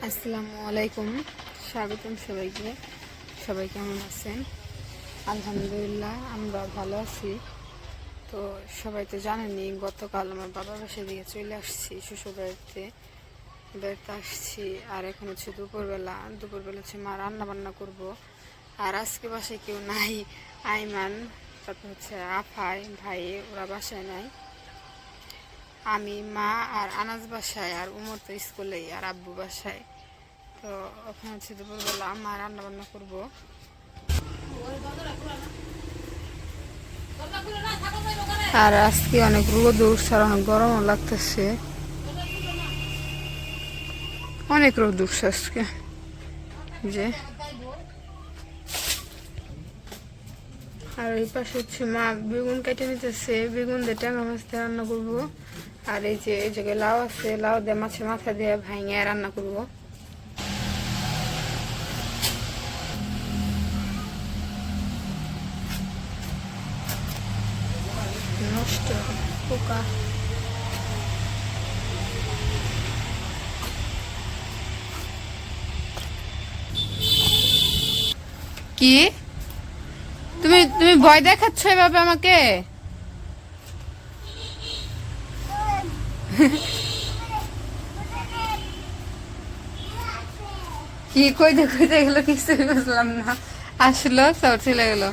আসসালামু আলাইকুম, স্বাগতম সবাইকে। সবাই কেমন আছেন? আলহামদুলিল্লাহ, আমরা ভালো আছি। তো সবাই তো জানেনই, গতকাল আমার বাবার বাসায় দিকে চলে আসছি, শ্বশুর বাড়িতে আসছি। আর এখন হচ্ছে দুপুরবেলা হচ্ছে মা রান্না বান্না করবো। আর আজকে বাসায় কেউ নাই। আইমান, তারপর হচ্ছে আফাই, ভাই, ওরা বাসায় নাই। আমি, মা আর আনাজ বাসায়, আর উমর তো স্কুলেই, আর আব্বু বাসায়। তো ওখানে হচ্ছে দুপুরবেলা মা রান্না বান্না করবো। আর আজকে অনেক রোদ উঠছে, আর অনেক গরমও লাগতেছে, অনেক রোদ উঠছে আজকে। যে আর এই পাশে হচ্ছে মা বেগুন কেটে নিতেছে, বেগুন দিয়ে ট্যাংরা মাছ দিয়ে রান্না করবো। আর এই যে এই জায়গায় লাউ আছে, লাউ দিয়ে মাছের মাথা দিয়ে ভাঙিয়ে রান্না করবো। নষ্ট পোকা। কি তুমি তুমি ভয় দেখাচ্ছ এভাবে আমাকে? কি কইতে কইতে গেলো কিছুই বুঝলাম না। আসলো সব চলে গেল।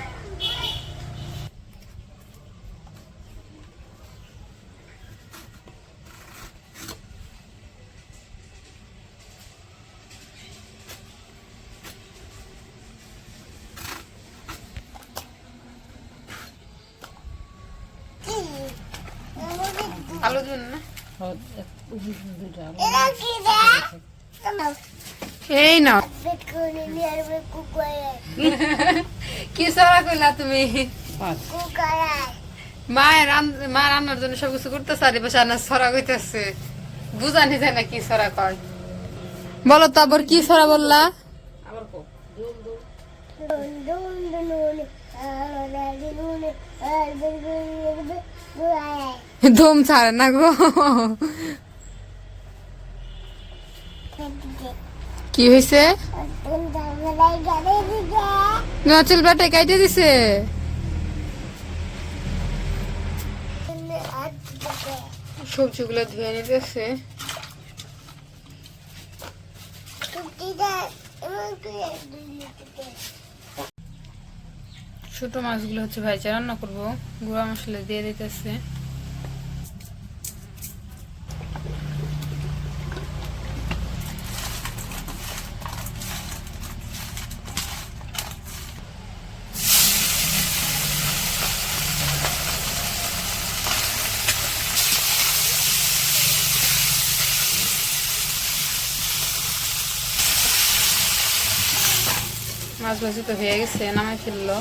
আলো দিন না। এই না কি সরা কইলা তুমি? মা রান্নার জন্য সবকিছু করতেছে, আর বসে রান্নার সরা কইতেছে। বুঝানি যায় না কি সরা কয়। বলো তো আবার কি সরা বললা? ধুম ছাড়ে না গো। কি হয়েছে? নচল বেটে কাইটে দিছে। সবজিগুলো ধুয়ে নিতেছে। ছোট মাছগুলো হচ্ছে ভাইজা রান্না করবো, গুঁড়া মশলা দিয়ে দিতেছে। মাছ ভাজি তো হয়ে গেছে, নামাই ফেললো।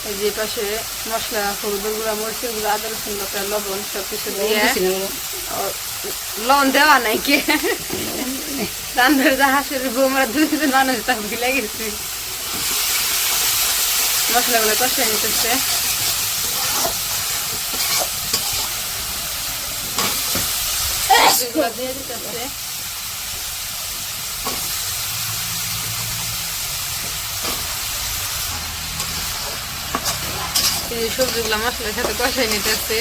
এই যে পাশে মশলা, হলুদের গুঁড়া, মরিচের গুঁড়া, আদা রসুন বাটা, লবণ সবকিছু দিয়ে। লবণ দেওয়া নাই কে রান্নার জাহাজের বৌমারা দুজন মানুষ তা ভুলে গেছি। মশলাগুলো কষে নিতেছে। দিয়ে দিতেছে। সবজিগুলো মশলার সাথে কষাই নিতেছে।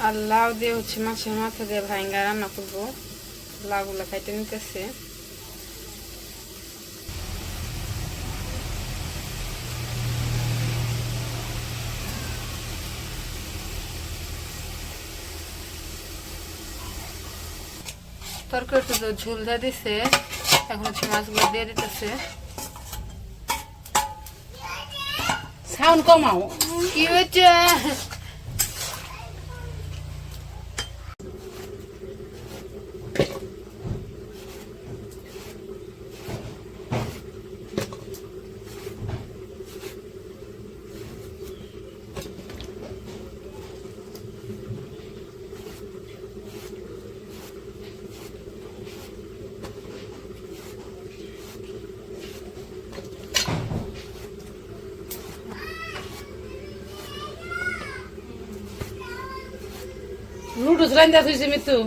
আর লাউ দিয়ে হচ্ছে মাছের মাথা দিয়ে ভাইঙ্গা রান্না করবো। লাউগুলো খাইতে নিতেছে। তরকারিটা তো ঝোল দিয়ে দিছে, এখন হচ্ছে মাছগুলো দিয়ে দিতেছে। সাউন্ড কমাও। কি হচ্ছে? লুডুস রান্দা থইছে মিতু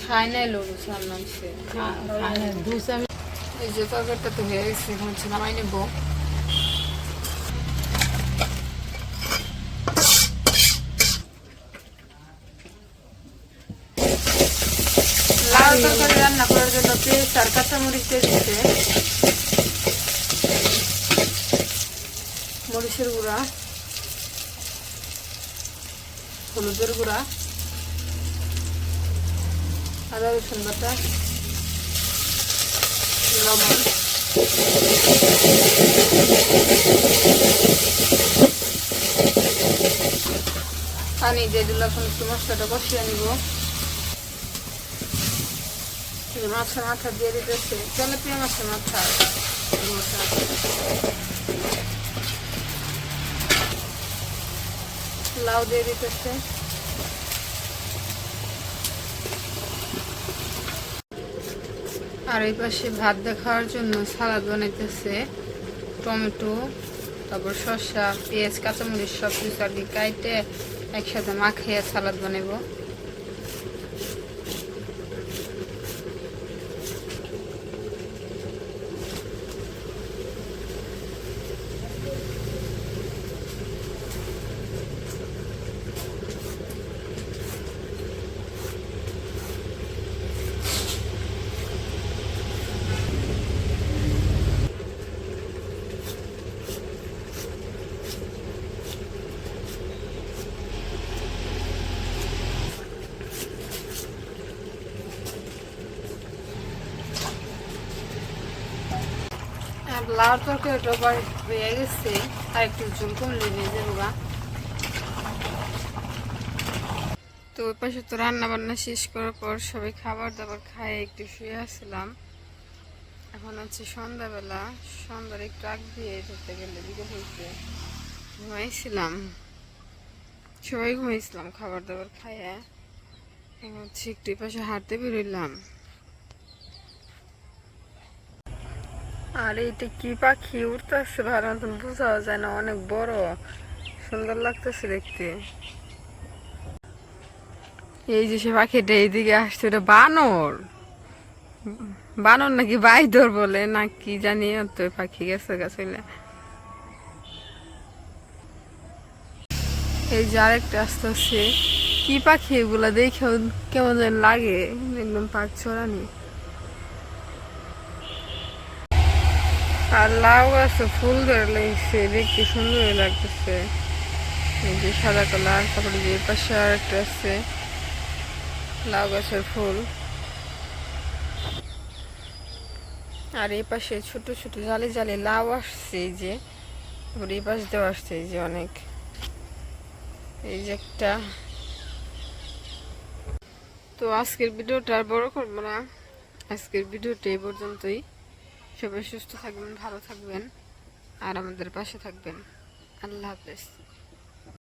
খাই নাই লোক সামনে দুই চামচ এই যে তরকারিটা তো হয়ে গেছে, এখন হচ্ছে নামাই নেবো। লাউ তরকারি রান্না করার জন্য পেঁয়াজ আর কাঁচামরিচ দিয়ে দিতে, মরিচের গুঁড়া, হলুদের গুঁড়া, আদা রসুন বাটা, লবণ, পানি দিয়ে দিলে এখন একটু মশলাটা কষিয়ে নিব। মাছের মাথা দিয়ে দিতেছে, তেলাপিয়া মাছের মাথা, লাউ দিয়ে দিতেছে। আর এই পাশে ভাত দিয়ে খাওয়ার জন্য সালাদ বানাইতেছে, টমেটো, তারপর শসা, পেঁয়াজ, কাঁচামরিচ সব কিছু আর কি কাইটে একসাথে মাখিয়ে সালাদ বানাবো। আর লাউর তরকারিটা হয়ে গেছে, আর একটু ঝোল কমলে ভেজে দেবো। তো ওই পাশে তো রান্না বান্না শেষ করার পর সবাই খাবার দাবার খায় একটু শুয়ে আসছিলাম। এখন হচ্ছে সন্ধ্যাবেলা, সন্ধ্যার একটু আগ দিয়ে ধরতে গেলে বিকেল হয়েছে, ঘুমাইছিলাম, সবাই ঘুমাইছিলাম খাবার দাবার খাইয়ে। এখন হচ্ছে একটু এই পাশে হাঁটতে বেরোইলাম। আর এইটা কি পাখি উঠতেছে ভালো মতন বোঝাও যায় না, অনেক বড়, সুন্দর লাগতেছে দেখতে। এই যে সে পাখিটা এইদিকে আসছে, ওটা বানর, বানর নাকি বাইদর বলে না কি জানি, তো পাখি গেছে গেছিলে। এই যে আরেকটা আস্তে আস্তে কি পাখি, এগুলা দেখেও কেমন যেন লাগে, একদম পাক ছড়ানি। আর লাউ গাছে ফুল ধরে লাগছে, দেখতে সুন্দর লাগতেছে। এই যে সাদা কালার, তারপরে যে পাশে আর একটা আছে লাউ গাছের ফুল। আর এই পাশে ছোট ছোট জালি জালি লাউ আসছে, এই যে তারপরে এই পাশ দেওয়া আসছে, এই যে অনেক, এই যে একটা। তো আজকের ভিডিওটা আর বড় করবো না, আজকের ভিডিওটা এই পর্যন্তই। সবাই সুস্থ থাকবেন, ভালো থাকবেন, আর আমাদের পাশে থাকবেন। আল্লাহ হাফেজ।